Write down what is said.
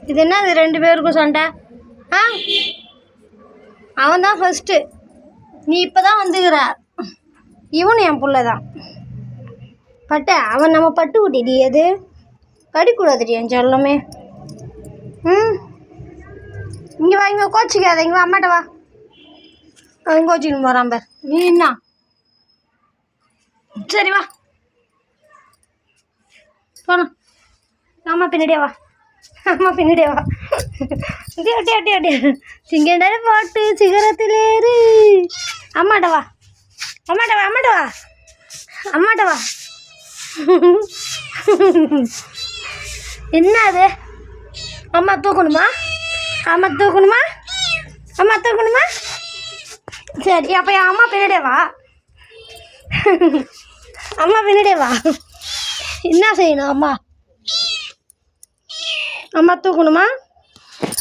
இது என்ன இது 2 பேருக்கும் சண்டை? ஆ, அவன் தான் ஃபஸ்ட்டு, நீ இப்போ தான் வந்துக்கிற. இவனு என் பிள்ளை தான். பட்டை அவன் நம்ம பட்டு குட்டிடி, அது கடிக்கூடாதுடி என் செல்லமே. இங்கே வா, இங்கே கோச்சிக்காத, இங்கே வா, அம்மாட்ட வா. அவன் கோச்சின்னு போகிறான் பார். நீ என்ன? சரி வா போனோம். அம்மா பின்னாடியே வா, அம்மா பின்னாடியே வா. அடி அடி அடி அடி சிங்கண்டை போட்டு சிகரத்திலேரு. அம்மாட்ட வா, அம்மாட்ட வா, அம்மாட்ட வா, அம்மாட்ட வா. என்ன அது? அம்மா தூக்கணுமா? அம்மா தூக்கணுமா? அம்மா தூக்கணுமா? சரி, அப்போ என் அம்மா பின்னாடியே வா, அம்மா பின்னாடியே வா. என்ன செய்யணும்? அம்மா தூக்கணுமா?